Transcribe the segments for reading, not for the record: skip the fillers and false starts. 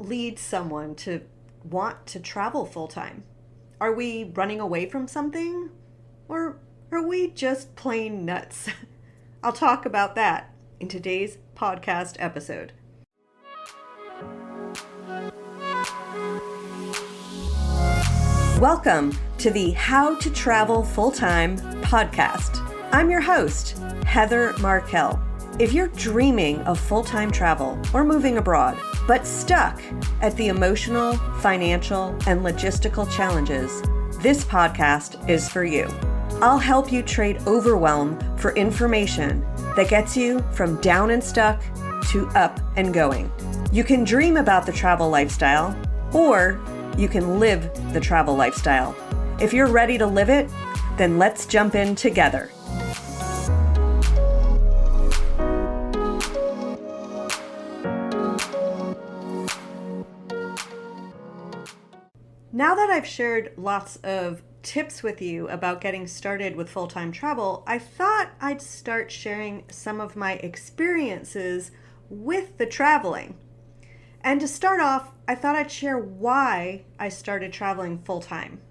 What leads someone to want to travel full time? Are we running away from something? Or are we just plain nuts? I'll talk about that in today's podcast episode. Welcome to the How to Travel Full-Time podcast. I'm your host, Heather Markel. If you're dreaming of full-time travel or moving abroad, but stuck at the emotional, financial, and logistical challenges, this podcast is for you. I'll help you trade overwhelm for information that gets you from down and stuck to up and going. You can dream about the travel lifestyle, or you can live the travel lifestyle. If you're ready to live it, then let's jump in together. Now that I've shared lots of tips with you about getting started with full-time travel, I thought I'd start sharing some of my experiences with the traveling. And to start off, I thought I'd share why I started traveling full-time.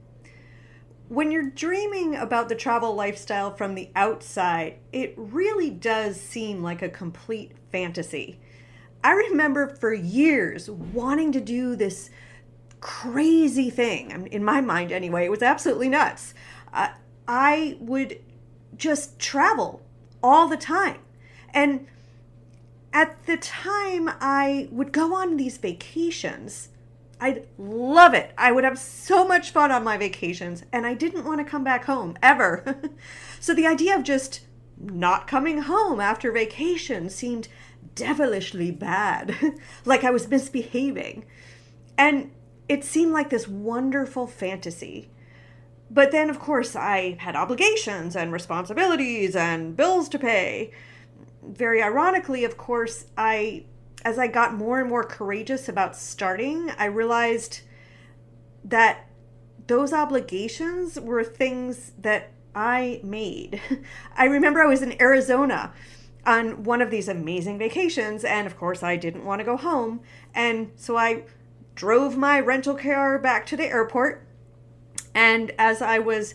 When you're dreaming about the travel lifestyle from the outside, it really does seem like a complete fantasy. I remember for years wanting to do this crazy thing. In my mind anyway, it was absolutely nuts. I would just travel all the time. And at the time I would go on these vacations, I'd love it. I would have so much fun on my vacations, and I didn't want to come back home ever. So the idea of just not coming home after vacation seemed devilishly bad, like I was misbehaving. And it seemed like this wonderful fantasy. But then, of course, I had obligations and responsibilities and bills to pay. Very ironically, of course, as I got more and more courageous about starting, I realized that those obligations were things that I made. I remember I was in Arizona on one of these amazing vacations, and of course, I didn't want to go home. And so I drove my rental car back to the airport, and as I was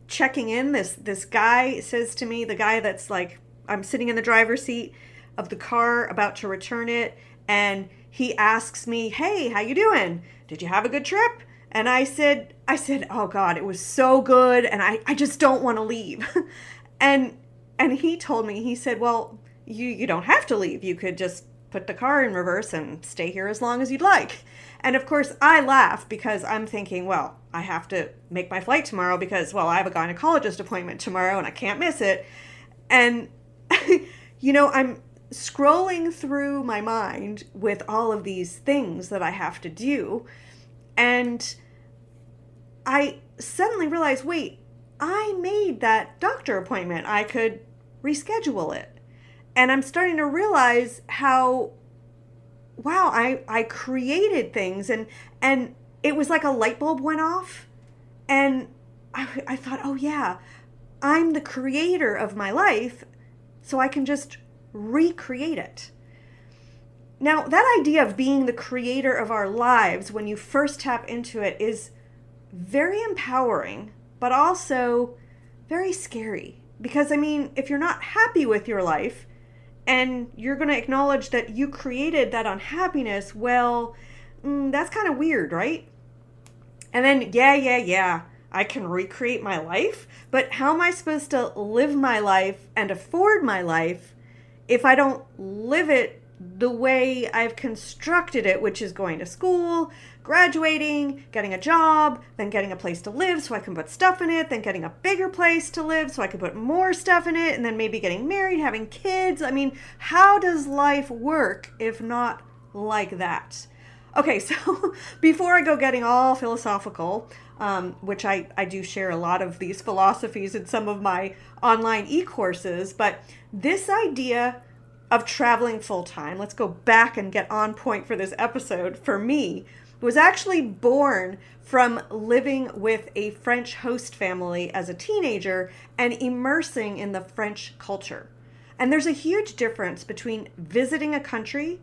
checking in, this guy says to me, the guy that's like, I'm sitting in the driver's seat of the car about to return it, and he asks me, "Hey, how you doing? Did you have a good trip?" And I said, "Oh God, it was so good, and I just don't want to leave." and he told me, he said, "Well, you don't have to leave. You could just put the car in reverse and stay here as long as you'd like." And of course, I laugh because I'm thinking, well, I have to make my flight tomorrow because, well, I have a gynecologist appointment tomorrow and I can't miss it. And, I'm scrolling through my mind with all of these things that I have to do. And I suddenly realized, wait, I made that doctor appointment. I could reschedule it. And I'm starting to realize how, wow, I created things and it was like a light bulb went off. And I thought, oh yeah, I'm the creator of my life, so I can just recreate it. Now, that idea of being the creator of our lives when you first tap into it is very empowering, but also very scary. Because, if you're not happy with your life, and you're going to acknowledge that you created that unhappiness, well, that's kind of weird, right? And then, yeah, I can recreate my life, but how am I supposed to live my life and afford my life if I don't live it the way I've constructed it, which is going to school, graduating, getting a job, then getting a place to live so I can put stuff in it, then getting a bigger place to live so I can put more stuff in it, and then maybe getting married, having kids. How does life work if not like that? Okay, so before I go getting all philosophical, which I do share a lot of these philosophies in some of my online e-courses, but this idea of traveling full-time, let's go back and get on point for this episode, for me, was actually born from living with a French host family as a teenager and immersing in the French culture. And there's a huge difference between visiting a country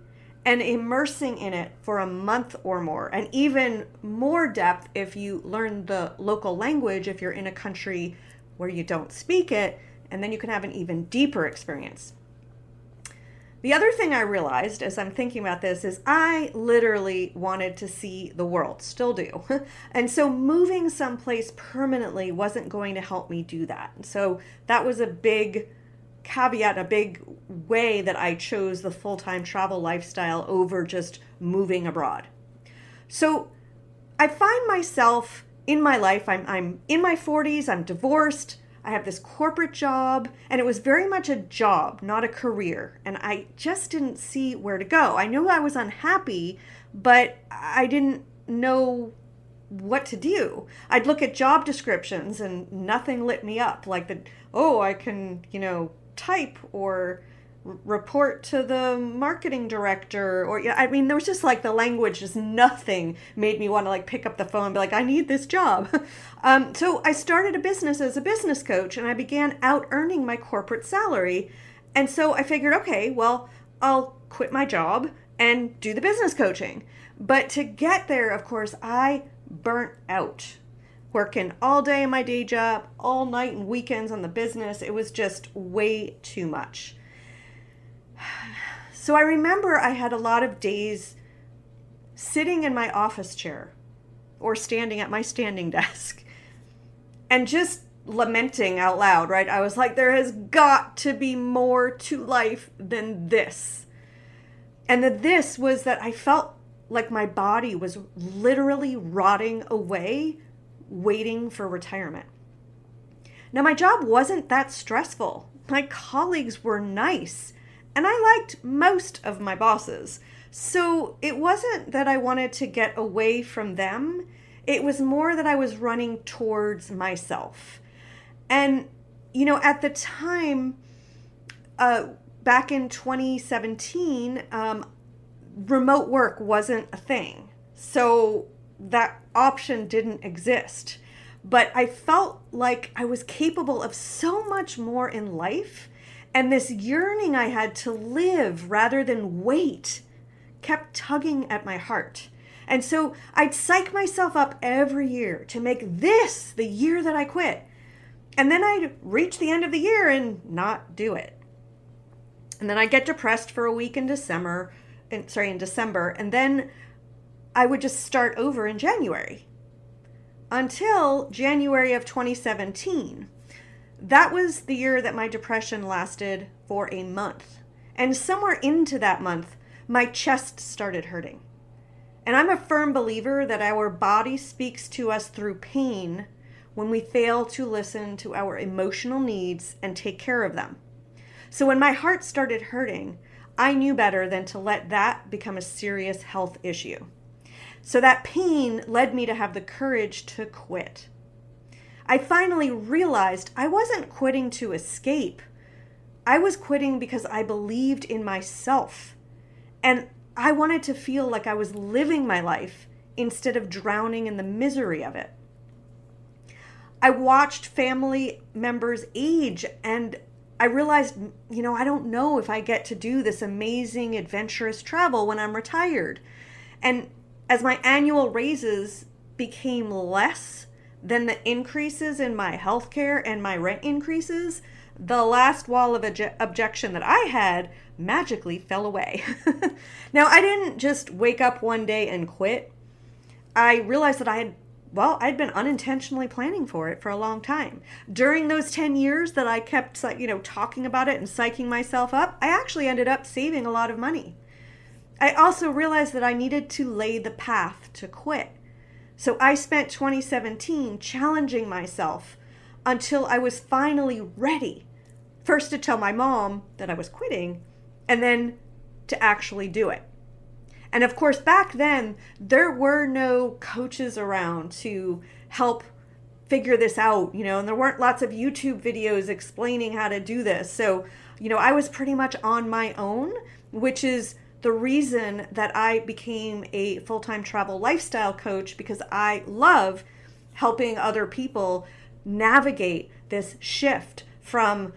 and immersing in it for a month or more, and even more depth if you learn the local language, if you're in a country where you don't speak it, and then you can have an even deeper experience. The other thing I realized as I'm thinking about this is I literally wanted to see the world, still do. And so moving someplace permanently wasn't going to help me do that. So that was a big caveat, a big way that I chose the full-time travel lifestyle over just moving abroad. So I find myself in my life, I'm in my 40s, I'm divorced, I have this corporate job, and it was very much a job, not a career. And I just didn't see where to go. I knew I was unhappy, but I didn't know what to do. I'd look at job descriptions and nothing lit me up. Like I can, type or report to the marketing director, or there was just like the language, just nothing made me want to like pick up the phone and be like, I need this job. So I started a business as a business coach, and I began out earning my corporate salary. And so I figured, okay, well, I'll quit my job and do the business coaching. But to get there, of course, I burnt out. Working all day in my day job, all night and weekends on the business. It was just way too much. So I remember I had a lot of days sitting in my office chair or standing at my standing desk and just lamenting out loud, right? I was like, there has got to be more to life than this. And this was that I felt like my body was literally rotting away, waiting for retirement. Now, my job wasn't that stressful. My colleagues were nice, and I liked most of my bosses. So it wasn't that I wanted to get away from them. It was more that I was running towards myself. And, at the time, back in 2017, remote work wasn't a thing. So that option didn't exist. But I felt like I was capable of so much more in life, and this yearning I had to live rather than wait kept tugging at my heart. And so I'd psych myself up every year to make this the year that I quit. And then I'd reach the end of the year and not do it. And then I'd get depressed for a week in December, and then I would just start over in January. Until January of 2017. That was the year that my depression lasted for a month. And somewhere into that month, my chest started hurting. And I'm a firm believer that our body speaks to us through pain when we fail to listen to our emotional needs and take care of them. So when my heart started hurting, I knew better than to let that become a serious health issue. So that pain led me to have the courage to quit. I finally realized I wasn't quitting to escape. I was quitting because I believed in myself. And I wanted to feel like I was living my life instead of drowning in the misery of it. I watched family members age, and I realized, I don't know if I get to do this amazing adventurous travel when I'm retired. And as my annual raises became less than the increases in my healthcare and my rent increases, the last wall of objection that I had magically fell away. Now, I didn't just wake up one day and quit. I realized that I'd been unintentionally planning for it for a long time. During those 10 years that I kept, talking about it and psyching myself up, I actually ended up saving a lot of money. I also realized that I needed to lay the path to quit. So I spent 2017 challenging myself until I was finally ready. First to tell my mom that I was quitting, and then to actually do it. And of course, back then, there were no coaches around to help figure this out, and there weren't lots of YouTube videos explaining how to do this. So, I was pretty much on my own, which is the reason that I became a full-time travel lifestyle coach, because I love helping other people navigate this shift from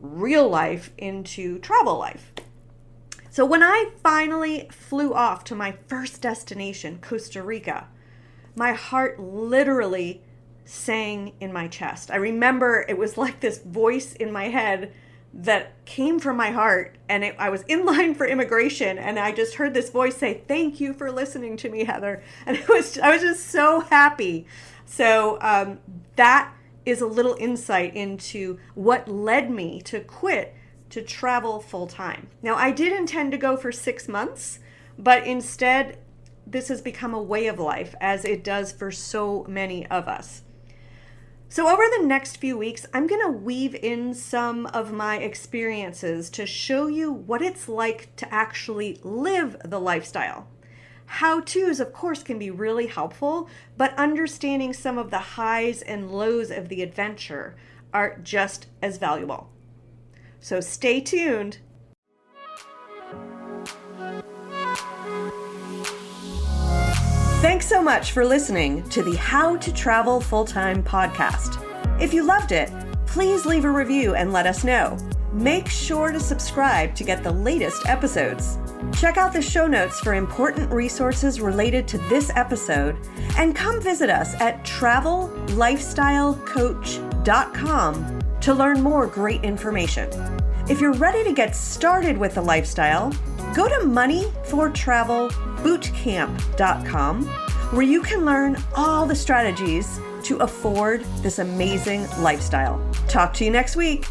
real life into travel life. So when I finally flew off to my first destination, Costa Rica, my heart literally sang in my chest. I remember it was like this voice in my head that came from my heart, and I was in line for immigration, and I just heard this voice say, "Thank you for listening to me, Heather." And I was just so happy. So that is a little insight into what led me to quit to travel full time. Now, I did intend to go for 6 months, but instead, this has become a way of life, as it does for so many of us. So over the next few weeks, I'm going to weave in some of my experiences to show you what it's like to actually live the lifestyle. How-tos, of course, can be really helpful, but understanding some of the highs and lows of the adventure are just as valuable. So stay tuned. Thanks so much for listening to the How to Travel Full-Time podcast. If you loved it, please leave a review and let us know. Make sure to subscribe to get the latest episodes. Check out the show notes for important resources related to this episode, and come visit us at travellifestylecoach.com to learn more great information. If you're ready to get started with the lifestyle, go to moneyfortravelbootcamp.com, where you can learn all the strategies to afford this amazing lifestyle. Talk to you next week.